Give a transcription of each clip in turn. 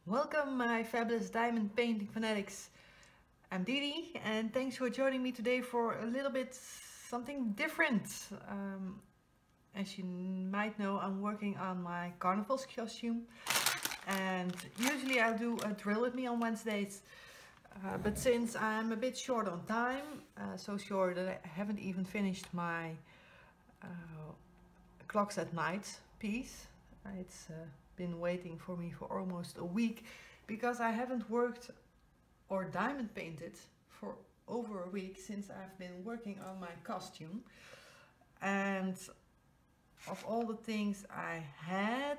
Welcome my fabulous diamond painting fanatics. I'm DiDi and thanks for joining me today for a little bit something different. As you might know, I'm working on my carnival costume, and usually I do a drill with me on Wednesdays, but since I'm a bit short on time, so short that I haven't even finished my clocks at night piece. It's been waiting for me for almost a week because I haven't worked or diamond painted for over a week since I've been working on my costume. And of all the things I had,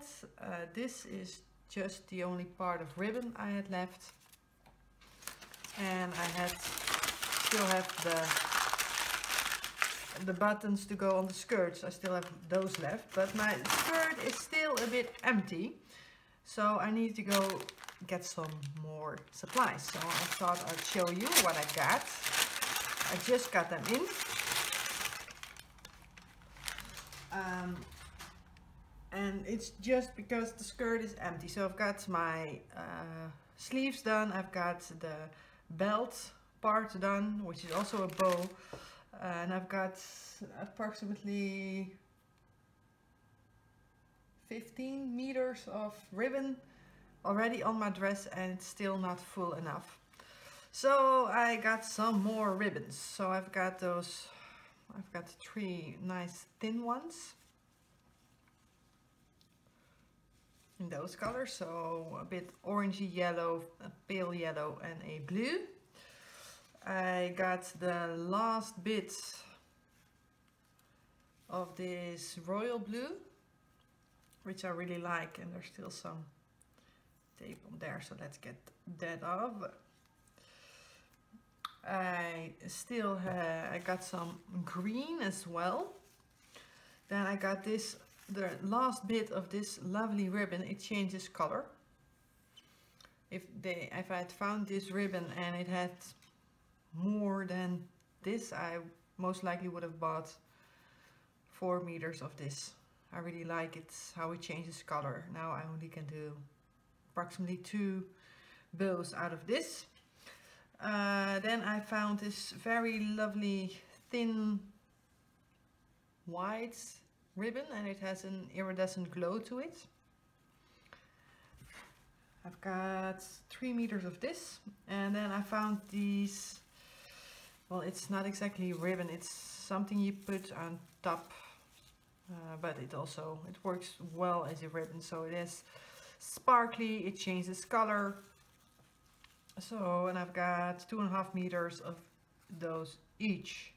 this is just the only part of ribbon I had left, and I still have the buttons to go on the skirts. I still have those left, but my skirt is still a bit empty, so I need to go get some more supplies. So I thought I'd show you what I got. I just got them in. And it's just because the skirt is empty. So I've got my sleeves done, I've got the belt part done, which is also a bow, and I've got approximately 15 meters of ribbon already on my dress, and it's still not full enough. So I got some more ribbons. So I've got 3 nice thin ones in those colors, so a bit orangey yellow, a pale yellow and a blue. I got the last bit of this royal blue, which I really like, and there's still some tape on there, so let's get that off. I got some green as well. Then I got this, the last bit of this lovely ribbon. It changes color. If I had found this ribbon and it had more than this, I most likely would have bought 4 meters of this. I really like it, how it changes color. Now I only can do approximately 2 bows out of this. Then I found this very lovely thin white ribbon, and it has an iridescent glow to it. I've got 3 meters of this, and then I found these, well, it's not exactly ribbon, it's something you put on top, but it works well as a ribbon. So it is sparkly, it changes color. So, and I've got 2.5 meters of those each.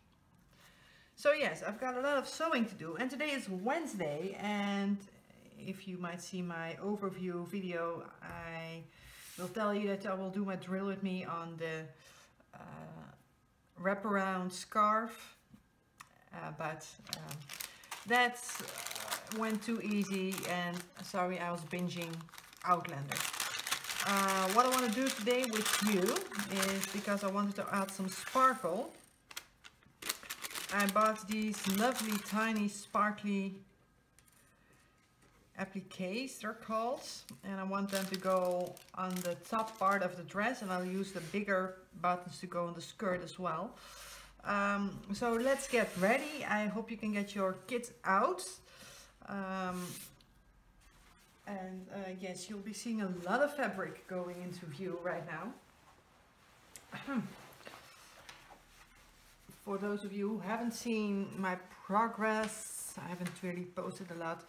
So yes, I've got a lot of sewing to do, and today is Wednesday, and if you might see my overview video, I will tell you that I will do my drill with me on the wraparound scarf, but that went too easy, and sorry, I was binging Outlander. What I want to do today with you is, because I wanted to add some sparkle, I bought these lovely tiny sparkly appliques, they're called, and I want them to go on the top part of the dress, and I'll use the bigger buttons to go on the skirt as well. So let's get ready. I hope you can get your kit out. Yes, you'll be seeing a lot of fabric going into view right now. For those of you who haven't seen my progress, I haven't really posted a lot.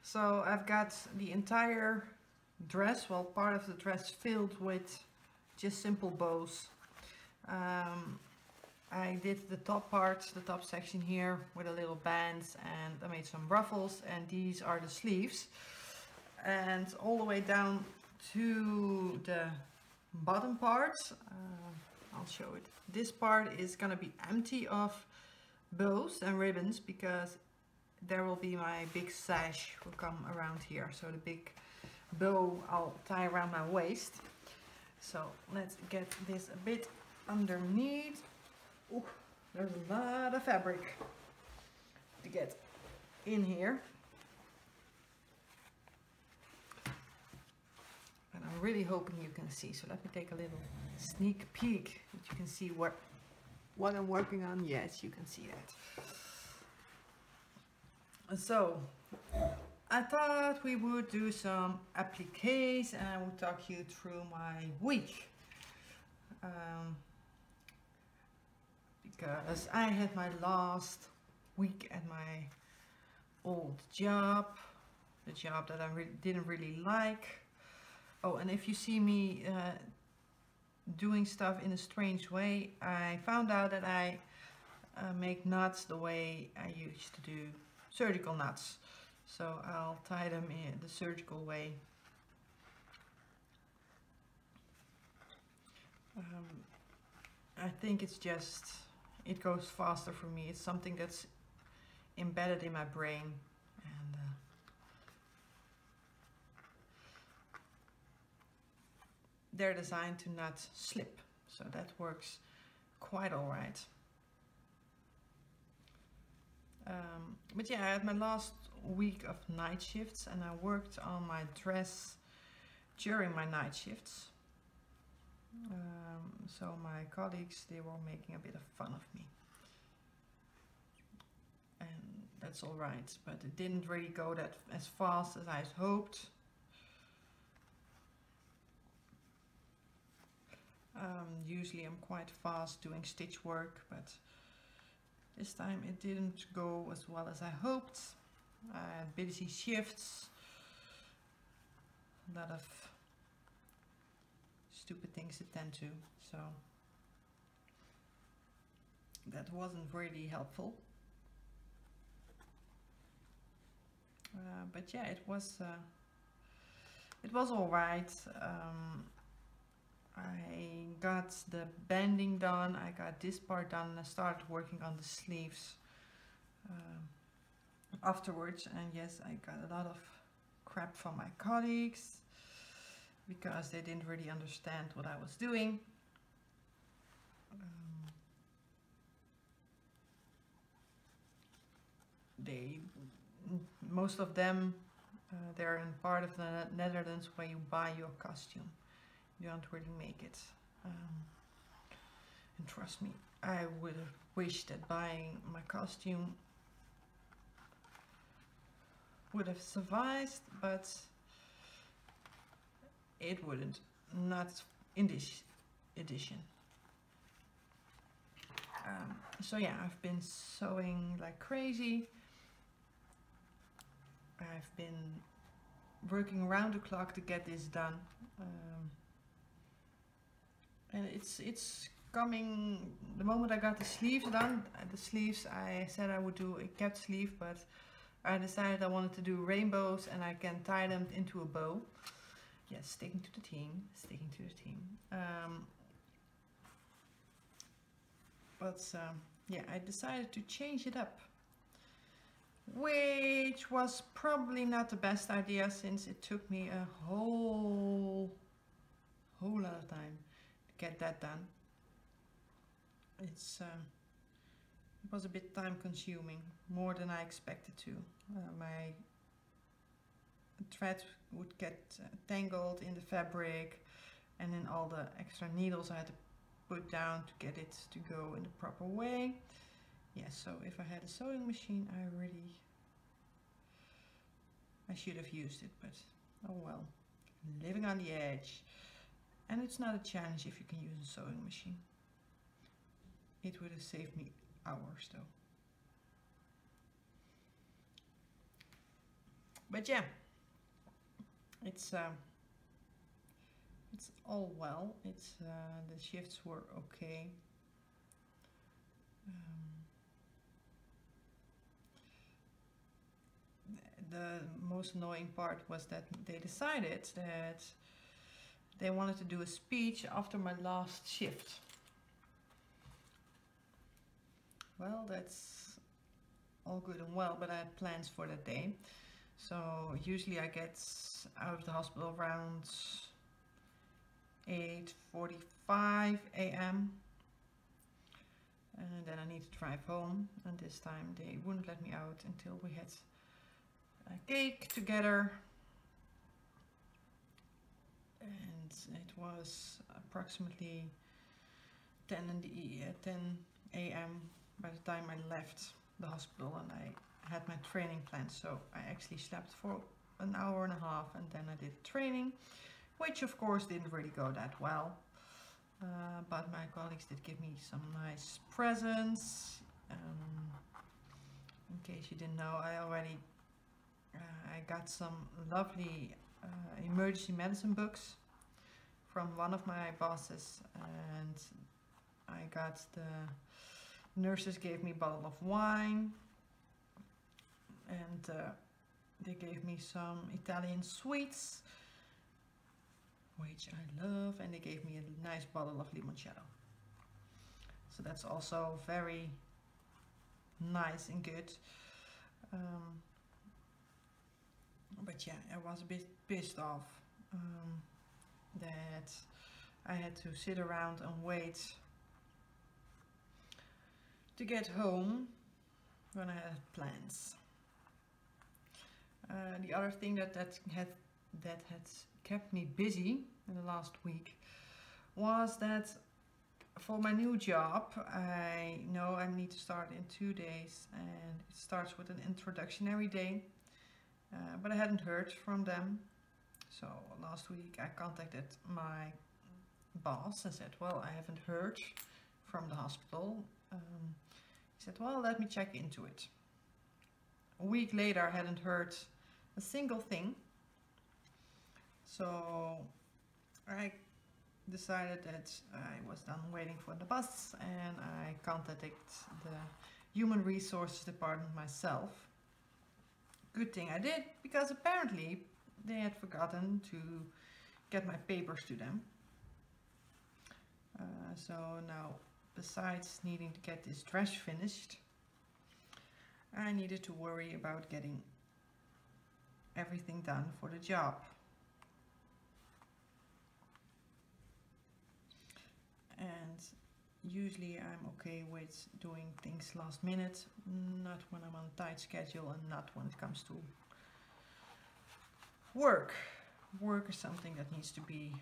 So I've got the entire dress, well, part of the dress filled with just simple bows. I did the top part, the top section here with a little bands, and I made some ruffles, and these are the sleeves. And all the way down to the bottom part, I'll show it. This part is gonna be empty of bows and ribbons, because there will be my big sash will come around here. So the big bow I'll tie around my waist. So let's get this a bit underneath. Ooh, There's a lot of fabric to get in here. And I'm really hoping you can see. So let me take a little sneak peek that you can see what I'm working on. Yes, you can see that. So I thought we would do some appliques and I would talk you through my week. Because I had my last week at my old job, the job that I didn't really like. Oh, and if you see me doing stuff in a strange way, I found out that I make knots the way I used to do surgical knots. So I'll tie them in the surgical way. I think it's just, it goes faster for me. It's something that's embedded in my brain, and they're designed to not slip, so that works quite all right. But yeah, I had my last week of night shifts and I worked on my dress during my night shifts. So my colleagues, they were making a bit of fun of me. And that's all right, but it didn't really go that as fast as I had hoped. Usually I'm quite fast doing stitch work, but this time it didn't go as well as I hoped. I had busy shifts, a lot of stupid things to tend to, so that wasn't really helpful. But yeah, it was all right. I got the bending done, I got this part done, and I started working on the sleeves afterwards. And yes, I got a lot of crap from my colleagues because they didn't really understand what I was doing. Most of them, they're in part of the Netherlands where you buy your costume. You don't really make it. And trust me, I would have wished that buying my costume would have sufficed, but it wouldn't. Not in this edition. So yeah, I've been sewing like crazy. I've been working around the clock to get this done. And it's coming. The moment I got the sleeves done, the sleeves, I said I would do a cap sleeve, but I decided I wanted to do rainbows and I can tie them into a bow. Yes, sticking to the theme, sticking to the theme. Yeah, I decided to change it up, which was probably not the best idea since it took me a whole lot of time to get that done. It was a bit time consuming, more than I expected to. My thread would get tangled in the fabric and in all the extra needles I had to put down to get it to go in the proper way. Yes, so if I had a sewing machine, I should have used it, but oh well, living on the edge. And it's not a challenge if you can use a sewing machine. It would have saved me hours though. But yeah, it's all well. The shifts were okay. The most annoying part was that they decided that they wanted to do a speech after my last shift. Well, that's all good and well, but I had plans for that day. So usually I get out of the hospital around 8:45 a.m. and then I need to drive home, and this time they wouldn't let me out until we had a cake together, and it was approximately 10 a.m. by the time I left the hospital, and I had my training planned, so I actually slept for an hour and a half, and then I did training, which of course didn't really go that well, but my colleagues did give me some nice presents. In case you didn't know, I got some lovely emergency medicine books from one of my bosses, and the nurses gave me a bottle of wine, and they gave me some Italian sweets, which I love, and they gave me a nice bottle of limoncello. So that's also very nice and good. But yeah, I was a bit pissed off that I had to sit around and wait to get home when I had plans. The other thing that had kept me busy in the last week was that for my new job, I know I need to start in 2 days, and it starts with an introductory day, but I hadn't heard from them. So last week I contacted my boss and said, well, I haven't heard from the hospital. He said, well, let me check into it. A week later I hadn't heard a single thing, so I decided that I was done waiting for the bus, and I contacted the human resources department myself. Good thing I did, because apparently they had forgotten to get my papers to them. So now, besides needing to get this dress finished, I needed to worry about getting everything done for the job. And usually I'm okay with doing things last minute, not when I'm on a tight schedule, and not when it comes to work. Work is something that needs to be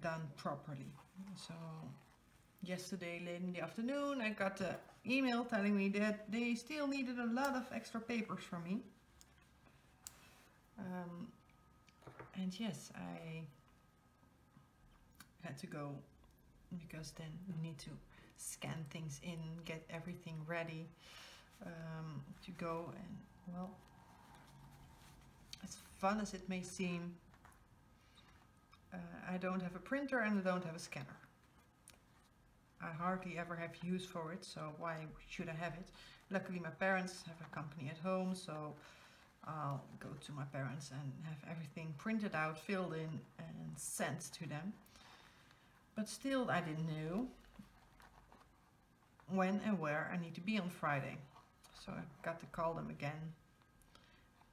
done properly. So yesterday late in the afternoon I got an email telling me that they still needed a lot of extra papers from me. And yes, I had to go, because then you need to scan things in, get everything ready to go. And well, as fun as it may seem, I don't have a printer and I don't have a scanner. I hardly ever have use for it, so why should I have it? Luckily my parents have a company at home, so I'll go to my parents and have everything printed out, filled in and sent to them. But still I didn't know when and where I need to be on Friday. So I got to call them again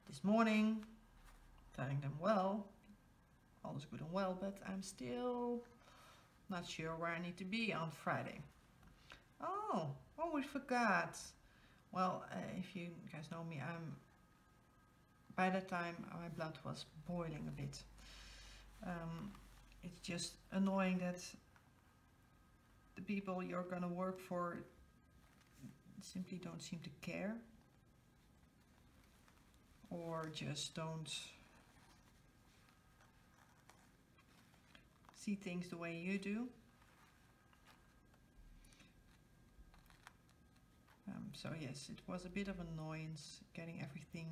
this morning, telling them, well, all is good and well, but I'm still not sure where I need to be on Friday. Oh, we forgot. Well, if you guys know me, by that time my blood was boiling a bit. It's just annoying that the people you're gonna work for simply don't seem to care, or just don't see things the way you do. So yes, it was a bit of annoyance getting everything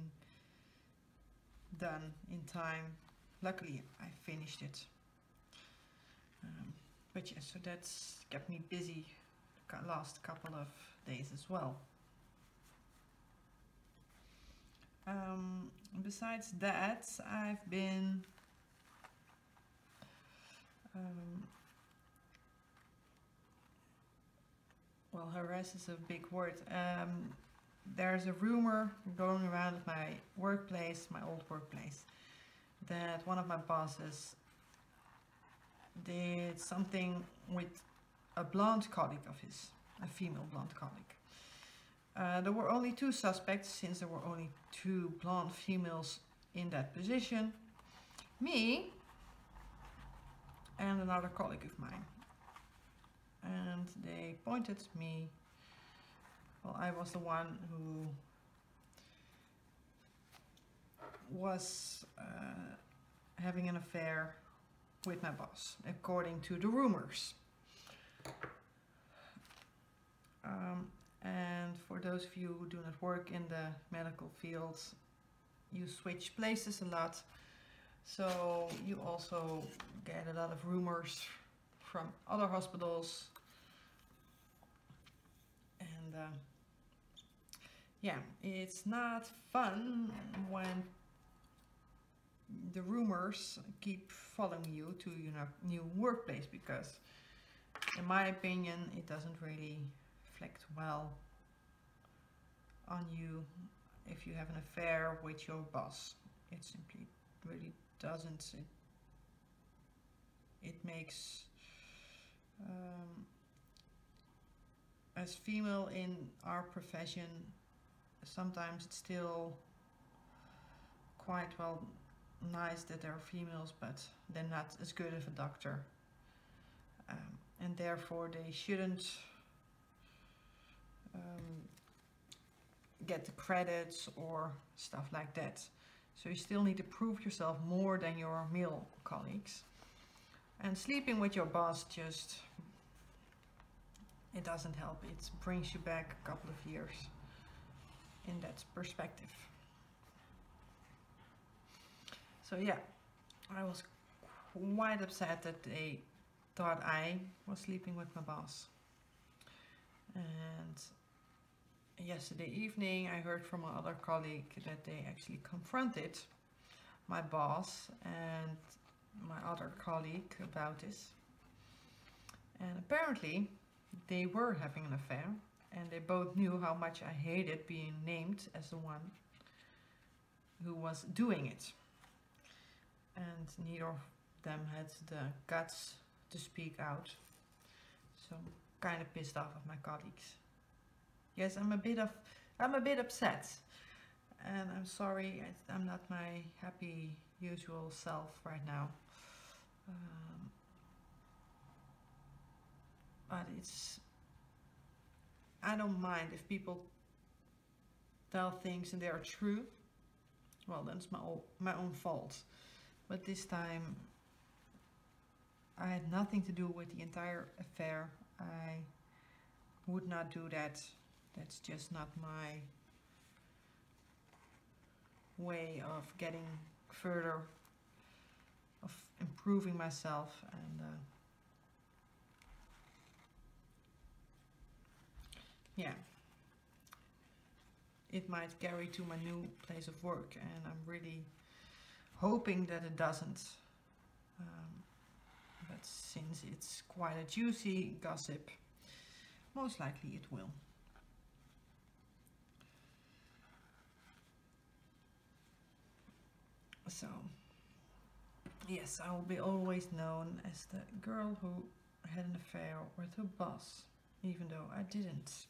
done in time. Luckily I finished it. But yes, so that's kept me busy the last couple of days as well. Besides that, I've been well, harass is a big word. There's a rumor going around at my workplace, my old workplace, that one of my bosses did something with a blonde colleague of his, a female blonde colleague. There were only 2 suspects, since there were only 2 blonde females in that position. Me and another colleague of mine. And they pointed me. Well, I was the one who was having an affair with my boss, according to the rumors. And for those of you who do not work in the medical field, you switch places a lot, so you also get a lot of rumors from other hospitals. And yeah, it's not fun when the rumors keep following you to your new workplace, because in my opinion it doesn't really reflect well on you if you have an affair with your boss. It simply really doesn't. It makes as female in our profession, sometimes it's still quite well nice that there are females, but they're not as good as a doctor, and therefore they shouldn't get the credits or stuff like that. So you still need to prove yourself more than your male colleagues. And sleeping with your boss just, it doesn't help. It brings you back a couple of years in that perspective. So yeah, I was quite upset that they thought I was sleeping with my boss. And yesterday evening I heard from my other colleague that they actually confronted my boss and my other colleague about this. And apparently they were having an affair, and they both knew how much I hated being named as the one who was doing it. And neither of them had the guts to speak out. So I'm kind of pissed off of my colleagues. Yes, I'm a bit upset, and I'm sorry. I'm not my happy usual self right now. But I don't mind if people tell things and they are true. Well, that's my own fault. But this time I had nothing to do with the entire affair. I would not do that. That's just not my way of getting further, of improving myself. And yeah, it might carry to my new place of work, and I'm really hoping that it doesn't. But since it's quite a juicy gossip, most likely it will. So, yes, I will be always known as the girl who had an affair with her boss, even though I didn't.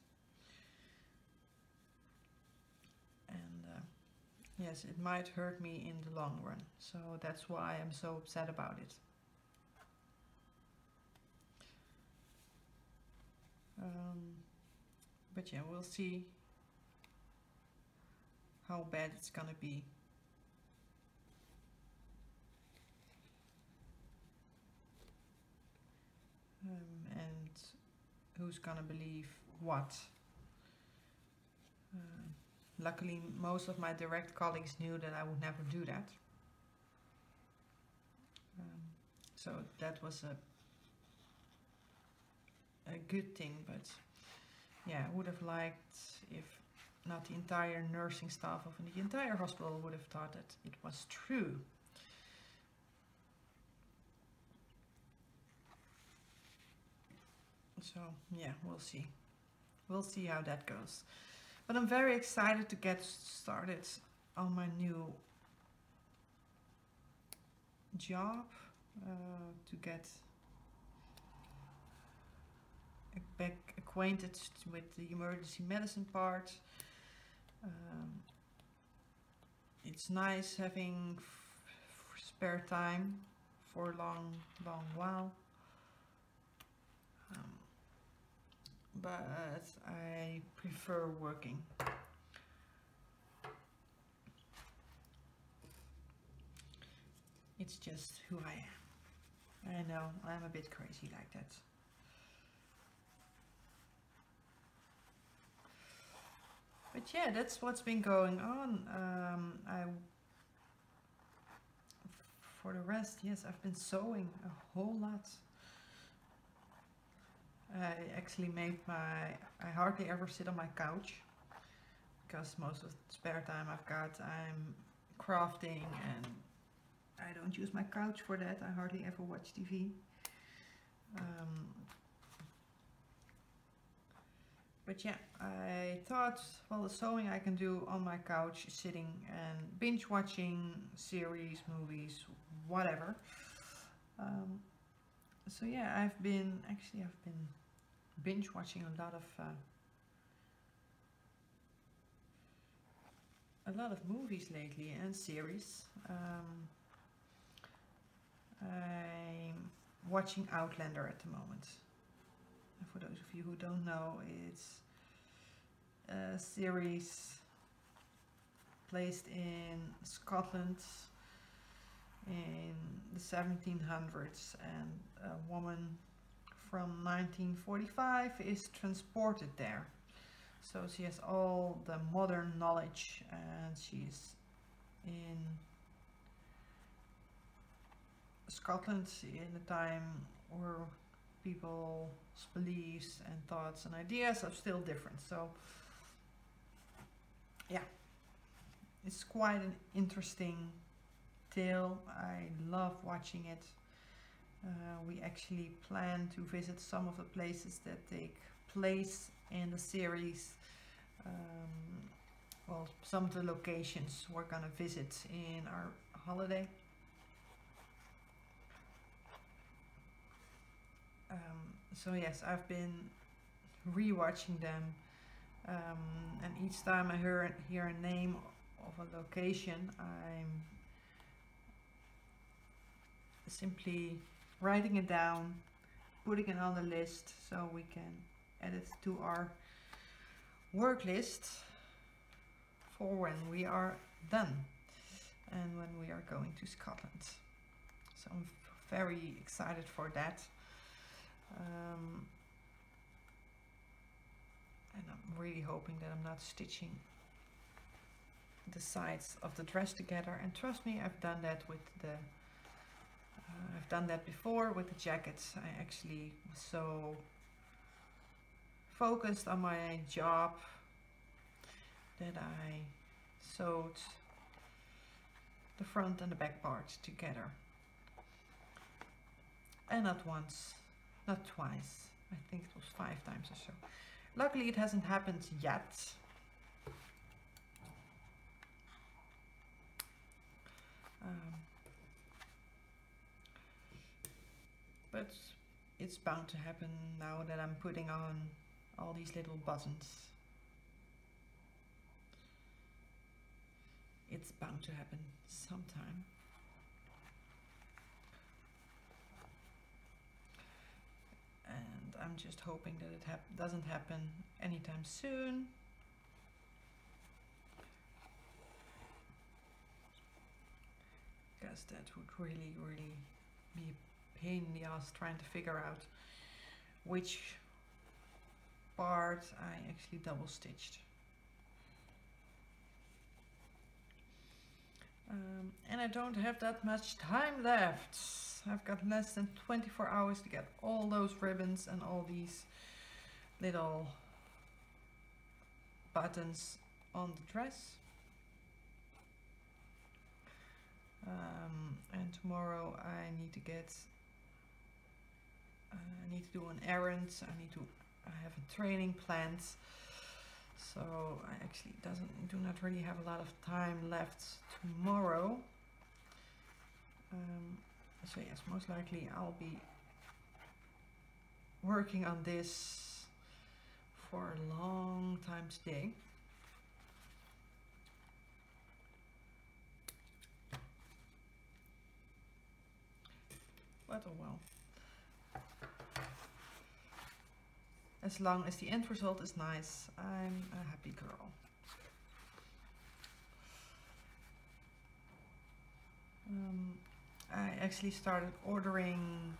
And yes, it might hurt me in the long run, so that's why I'm so upset about it. But yeah, we'll see how bad it's gonna be. And who's gonna believe what. Luckily, most of my direct colleagues knew that I would never do that. So that was a good thing, but yeah, I would have liked if not the entire nursing staff of the entire hospital would have thought that it was true. So yeah, we'll see. We'll see how that goes. But I'm very excited to get started on my new job, to get acquainted with the emergency medicine part. It's nice having spare time for a long while. But I prefer working. It's just who I am. I know, I'm a bit crazy like that. But yeah, that's what's been going on. For the rest, yes, I've been sewing a whole lot. I actually made I hardly ever sit on my couch, because most of the spare time I've got, I'm crafting, and I don't use my couch for that. I hardly ever watch TV. But yeah, I thought, well, the sewing I can do on my couch, sitting and binge watching series, movies, whatever. So yeah, I've been binge watching a lot of movies lately and series. I'm watching Outlander at the moment. And for those of you who don't know, it's a series placed in Scotland in the 1700s, and a woman from 1945 is transported there. So she has all the modern knowledge, and she's in Scotland in a time where people's beliefs and thoughts and ideas are still different. So yeah, it's quite an interesting tale. I love watching it. We actually plan to visit some of the places that take place in the series. Well, some of the locations we're gonna visit in our holiday. So yes, I've been rewatching them, and each time I hear a name of a location, I'm simply writing it down, putting it on the list so we can add it to our work list for when we are done and when we are going to Scotland. So I'm very excited for that. And I'm really hoping that I'm not stitching the sides of the dress together. And trust me, I've done that with I've done that before with the jackets. I actually was so focused on my job that I sewed the front and the back part together. And not once, not twice. I think it was 5 times or so. Luckily it hasn't happened yet. But it's bound to happen now that I'm putting on all these little buttons. It's bound to happen sometime. And I'm just hoping that it doesn't happen anytime soon. Because that would really be a pain in the ass trying to figure out which part I actually double stitched. And I don't have that much time left. I've got less than 24 hours to get all those ribbons and all these little buttons on the dress. And tomorrow I need to do an errand. I have a training planned. So I actually do not really have a lot of time left tomorrow. So yes, most likely I'll be working on this for a long time today. But oh well. As long as the end result is nice, I'm a happy girl. I actually started ordering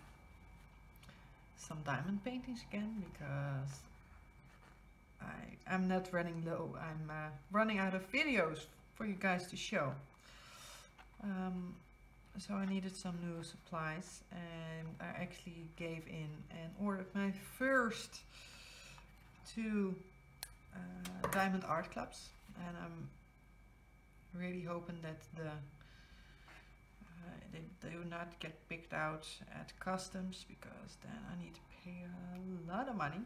some diamond paintings again because I'm not running low. I'm running out of videos for you guys to show. So I needed some new supplies, and I actually gave in and ordered my first 2 diamond art clubs, and I'm really hoping that they do not get picked out at customs, because then I need to pay a lot of money.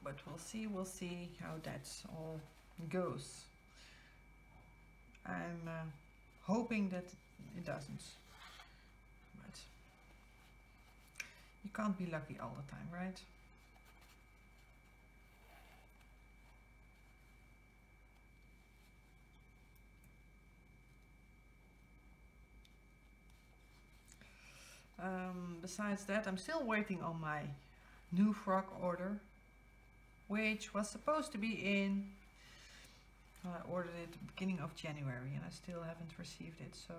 But we'll see how that all goes. I'm hoping that it doesn't, but you can't be lucky all the time, right? Besides that, I'm still waiting on my new frock order, which was supposed to be in. I ordered it at the beginning of January and I still haven't received it, so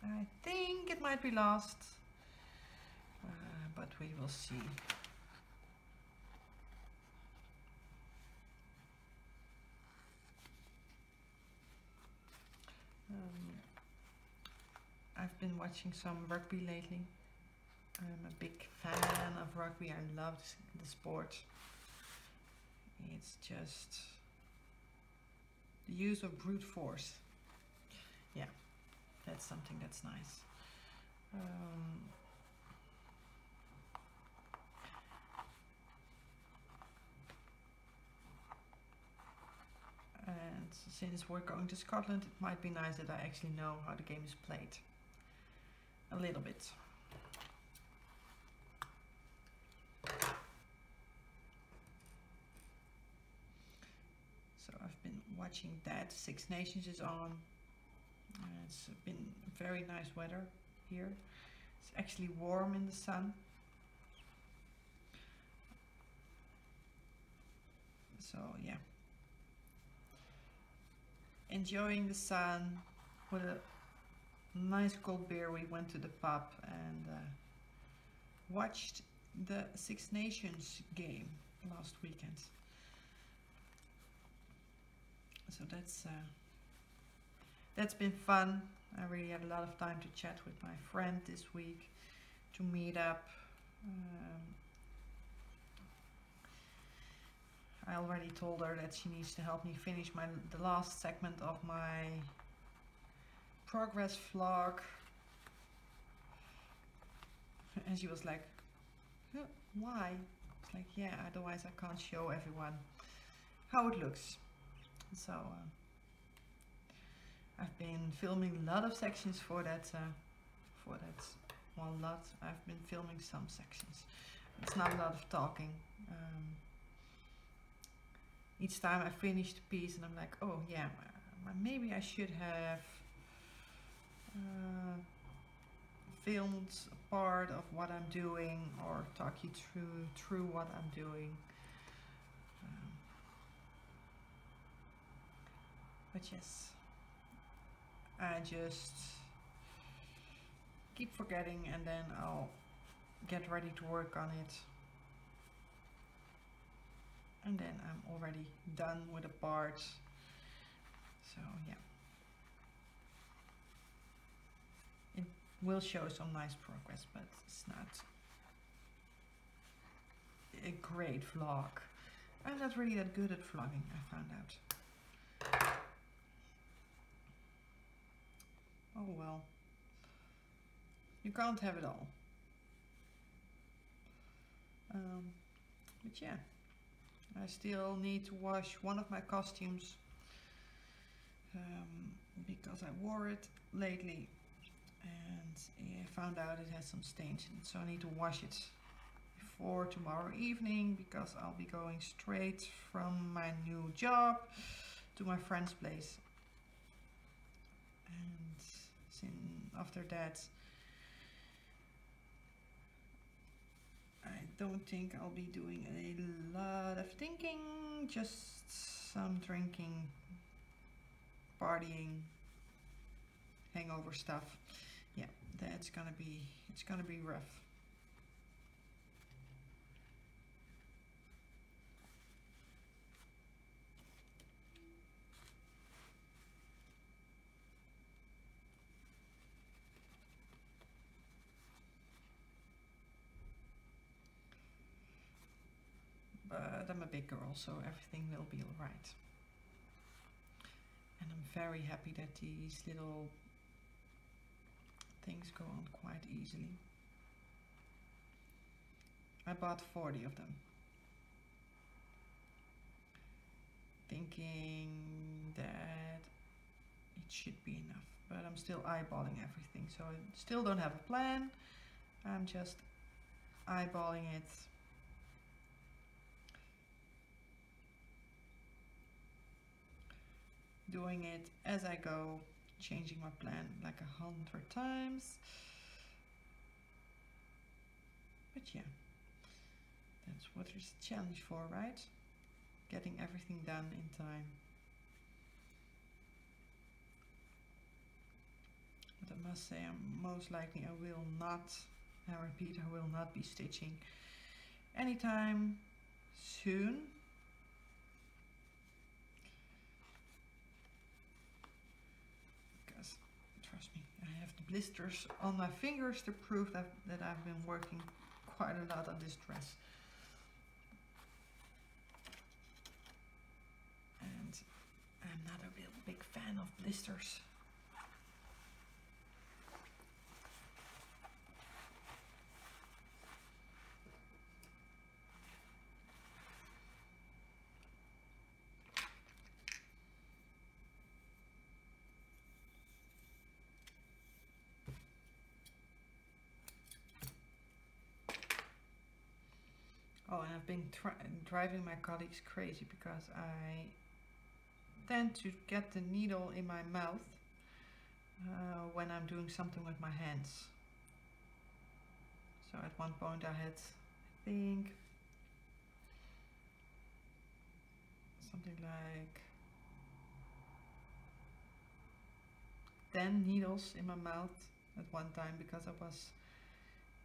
I think it might be lost, but we will see. I've been watching some rugby lately. I'm a big fan of rugby. I love the sport. It's just the use of brute force. Yeah, that's something that's nice. And since we're going to Scotland, it might be nice that I actually know how the game is played. A little bit. So I've been watching that. Six Nations is on. It's been very nice weather here. It's actually warm in the sun. So yeah. Enjoying the sun with a nice cold beer. We went to the pub and watched the Six Nations game last weekend. So that's been fun. I really had a lot of time to chat with my friend this week, to meet up. I already told her that she needs to help me finish the last segment of my progress vlog, and she was like, huh, why? It's like, yeah, otherwise I can't show everyone how it looks. So I've been filming a lot of sections for that well, lot. I've been filming some sections. It's not a lot of talking. Each time I finish the piece and I'm like, oh yeah, maybe I should have filmed a part of what I'm doing, or talk you through what I'm doing. But yes, I just keep forgetting, and then I'll get ready to work on it. And then I'm already done with the part. So yeah. It will show some nice progress, but it's not a great vlog. I'm not really that good at vlogging, I found out. Oh well. You can't have it all. But yeah. I still need to wash one of my costumes because I wore it lately, and if found out it has some stains in it, so I need to wash it before tomorrow evening, because I'll be going straight from my new job to my friend's place, and after that I don't think I'll be doing a lot of thinking, just some drinking, partying, hangover stuff. Yeah, it's gonna be rough. But I'm a big girl, so everything will be alright. And I'm very happy that these little things go on quite easily. I bought 40 of them, thinking that it should be enough, but I'm still eyeballing everything, so I still don't have a plan. I'm just eyeballing it. Doing it as I go, changing my plan like 100 times. But yeah, that's what there's a challenge for, right? Getting everything done in time. But I must say, most likely I will not, I repeat, I will not be stitching anytime soon. Because, trust me, I have the blisters on my fingers to prove that I've been working quite a lot on this dress. And I'm not a real big fan of blisters. Oh, and I've been driving my colleagues crazy because I tend to get the needle in my mouth when I'm doing something with my hands. So at one point I had, I think, something like 10 needles in my mouth at one time because I was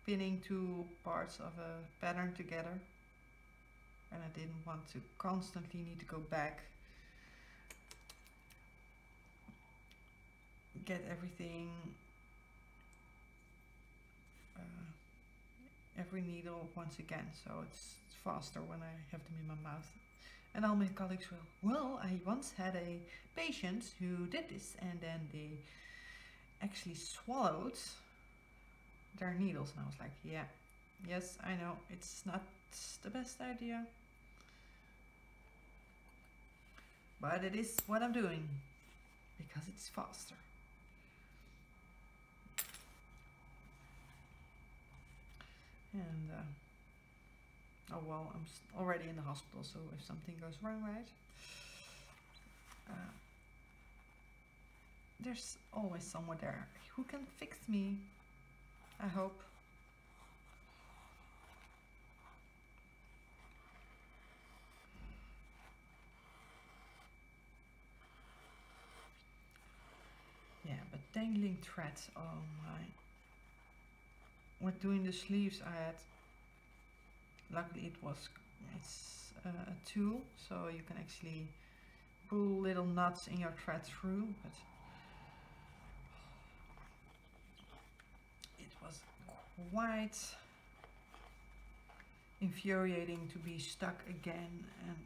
pinning two parts of a pattern together, and I didn't want to constantly need to go back, get everything, every needle once again, so it's faster when I have them in my mouth. And all my colleagues will, well, I once had a patient who did this, and then they actually swallowed their needles, and I was like, yeah, yes, I know, it's not the best idea, but it is what I'm doing because it's faster. And oh well, I'm already in the hospital, so if something goes wrong, right, there's always someone there who can fix me, I hope. Yeah, but dangling threads, oh my. When doing the sleeves I had, luckily it's a tool, so you can actually pull little knots in your thread through, but it was quite infuriating to be stuck again. And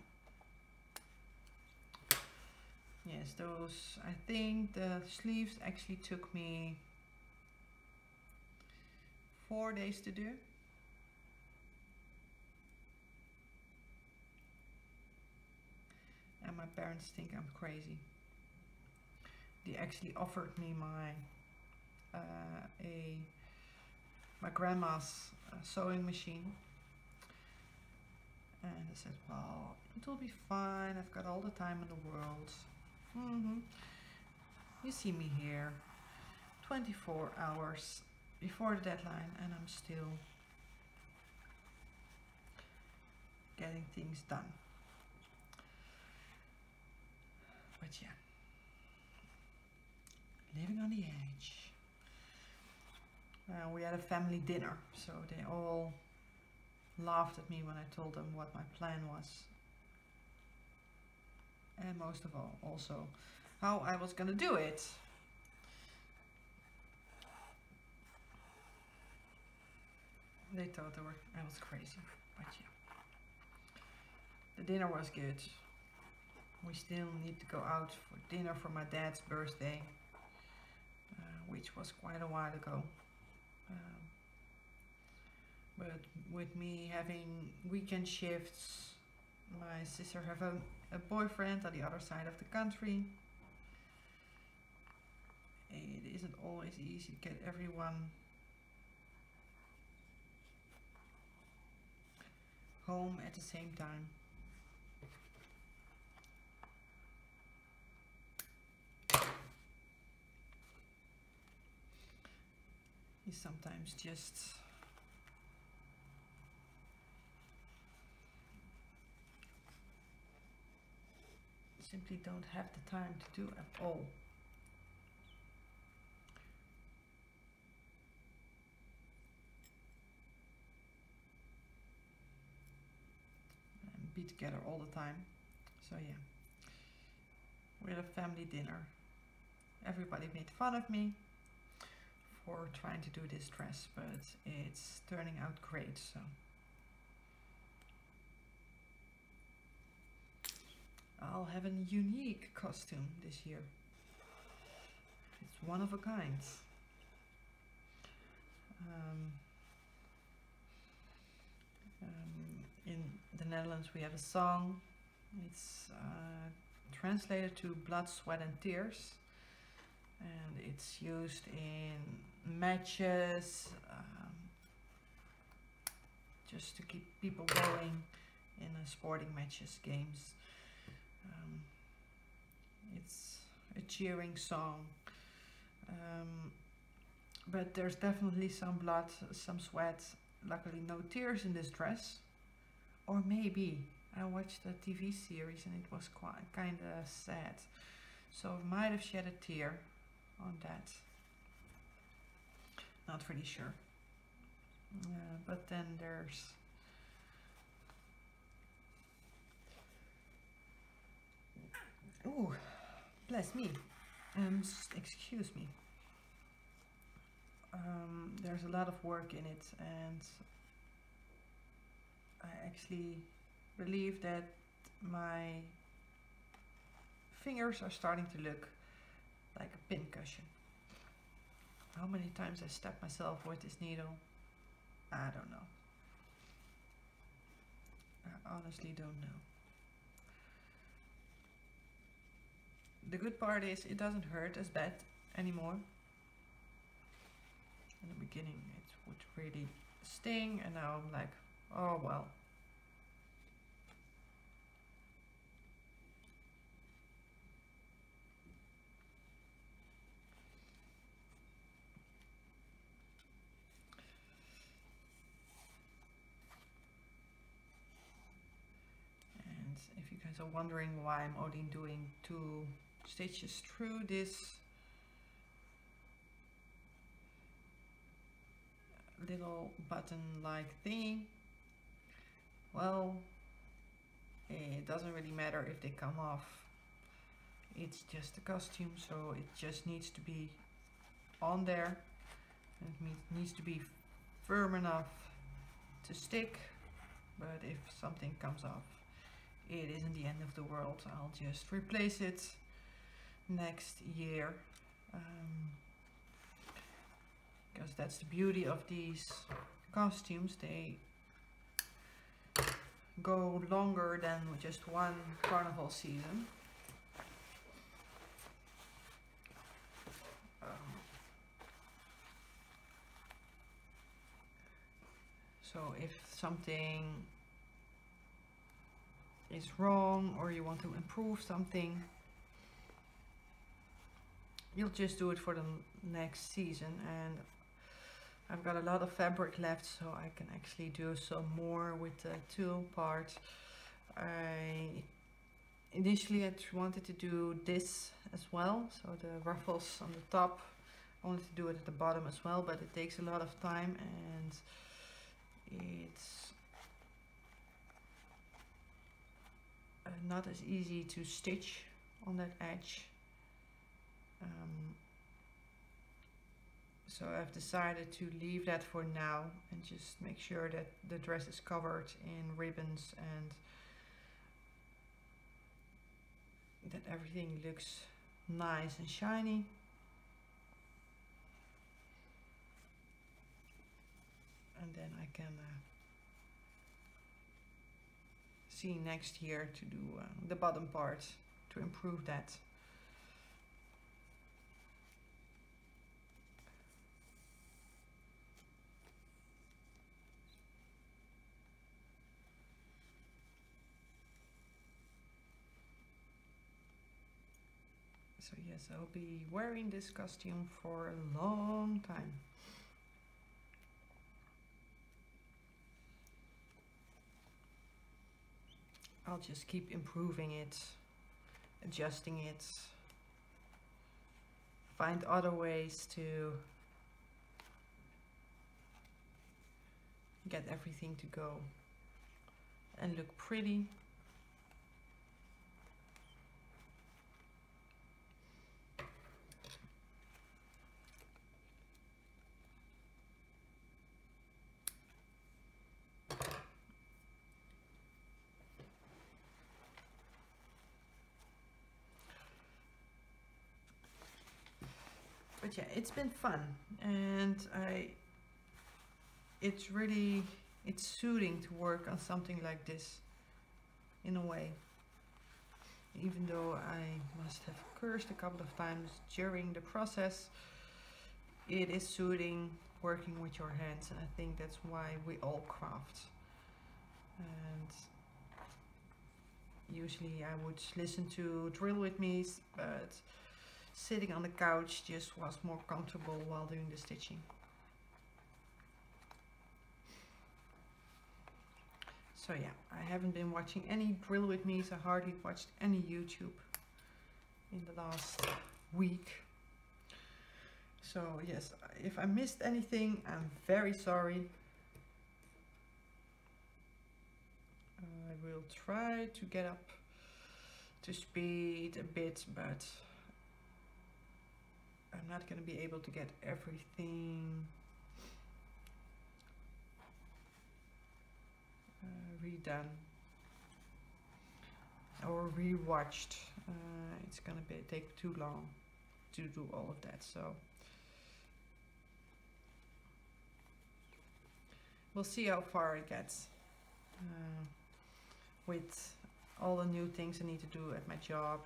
yes, those, I think the sleeves actually took me 4 days to do. And my parents think I'm crazy. They actually offered me my a my grandma's sewing machine. And I said, well, it will be fine, I've got all the time in the world. You see me here 24 hours before the deadline and I'm still getting things done. But yeah, living on the edge. We had a family dinner, so they all laughed at me when I told them what my plan was. And most of all, also, how I was gonna do it. They thought I was crazy, but yeah. The dinner was good. We still need to go out for dinner for my dad's birthday, which was quite a while ago. But with me having weekend shifts, my sister have a boyfriend on the other side of the country. It isn't always easy to get everyone home at the same time. You sometimes just simply don't have the time to do at all. And be together all the time. So yeah, we had a family dinner. Everybody made fun of me for trying to do this dress, but it's turning out great. So I'll have a unique costume this year. It's one of a kind. In the Netherlands we have a song. It's translated to Blood, Sweat and Tears, and it's used in matches, just to keep people going in sporting matches, games. It's a cheering song, but there's definitely some blood, some sweat. Luckily no tears in this dress, or maybe I watched a TV series and it was quite kind of sad, so I might have shed a tear on that. Not really sure. But then there's ooh, bless me. Excuse me. There's a lot of work in it, and I actually believe that my fingers are starting to look like a pincushion. How many times I stabbed myself with this needle, I don't know. I honestly don't know. The good part is it doesn't hurt as bad anymore. In the beginning it would really sting, and now I'm like, oh well. And if you guys are wondering why I'm only doing 2 stitches through this little button like thingy, well, it doesn't really matter if they come off. It's just a costume, so it just needs to be on there, and it needs to be firm enough to stick. But if something comes off, it isn't the end of the world. I'll just replace it next year, because that's the beauty of these costumes. They go longer than just one carnival season. So if something is wrong or you want to improve something, you'll just do it for the next season. And I've got a lot of fabric left, so I can actually do some more with the tulle part. Initially I wanted to do this as well, so the ruffles on the top. I wanted to do it at the bottom as well, but it takes a lot of time and it's not as easy to stitch on that edge. So I've decided to leave that for now and just make sure that the dress is covered in ribbons and that everything looks nice and shiny. And then I can see next year to do the bottom part to improve that. So yes, I'll be wearing this costume for a long time. I'll just keep improving it, adjusting it, find other ways to get everything to go and look pretty. But yeah, it's been fun, and it's soothing to work on something like this in a way. Even though I must have cursed a couple of times during the process, it is soothing working with your hands, and I think that's why we all craft. And usually I would listen to drill with me, but sitting on the couch just was more comfortable while doing the stitching. So yeah, I haven't been watching any drill with me, so I hardly watched any YouTube in the last week. So yes, if I missed anything, I'm very sorry. I will try to get up to speed a bit, but I'm not going to be able to get everything redone or rewatched. It's going to take too long to do all of that, so we'll see how far it gets with all the new things I need to do at my job.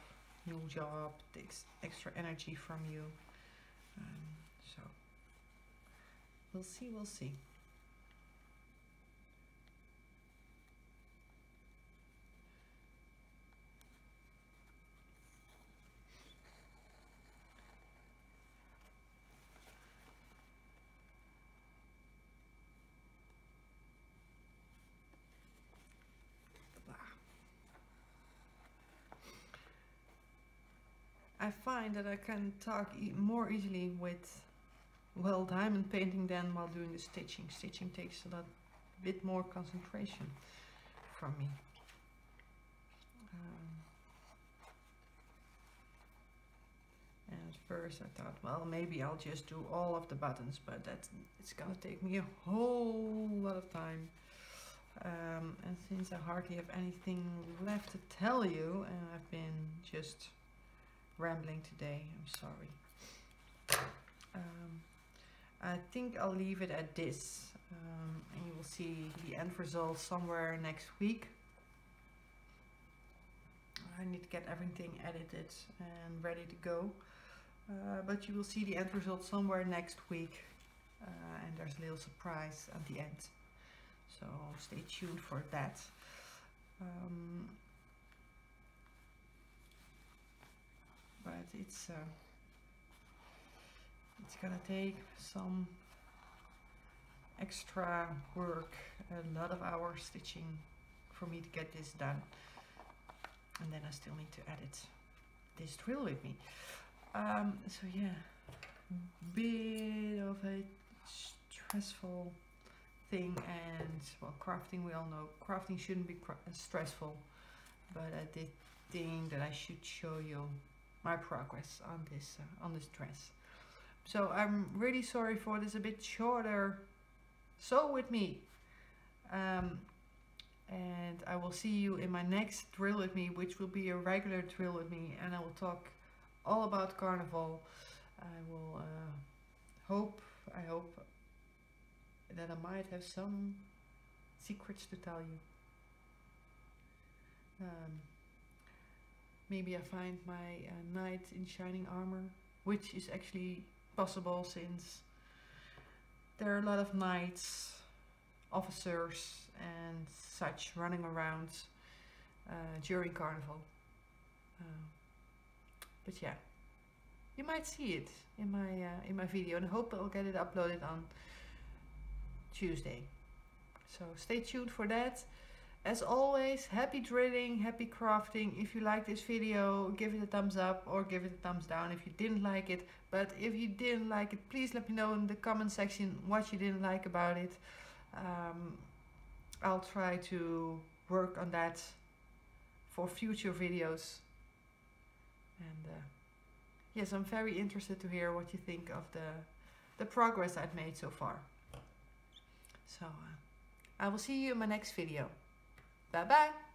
New job takes extra energy from you. So we'll see. I find that I can talk more easily with, well, diamond painting than while doing the stitching. Stitching takes a bit more concentration from me. And at first I thought, well, maybe I'll just do all of the buttons, but it's gonna take me a whole lot of time. And since I hardly have anything left to tell you, and I've been just rambling today, I'm sorry. I think I'll leave it at this, and you will see the end result somewhere next week. I need to get everything edited and ready to go, but you will see the end result somewhere next week, and there's a little surprise at the end. so stay tuned for that. But it's gonna take some extra work, a lot of hours stitching for me to get this done, and then I still need to edit this drill with me. So yeah, bit of a stressful thing, and well, crafting, we all know crafting shouldn't be stressful, but I did think that I should show you my progress on this dress. So I'm really sorry for this a bit shorter sew with me, and I will see you in my next drill with me, which will be a regular drill with me, and I will talk all about Carnival. I will I hope that I might have some secrets to tell you. Maybe I find my knight in shining armor, which is actually possible since there are a lot of knights, officers and such running around during Carnival. But yeah, you might see it in my video, and I hope I'll get it uploaded on Tuesday. So stay tuned for that. As always, happy drilling, happy crafting. If you like this video, give it a thumbs up or give it a thumbs down if you didn't like it. But if you didn't like it, please let me know in the comment section what you didn't like about it. I'll try to work on that for future videos. And yes, I'm very interested to hear what you think of the progress I've made so far. So I will see you in my next video. Bye bye!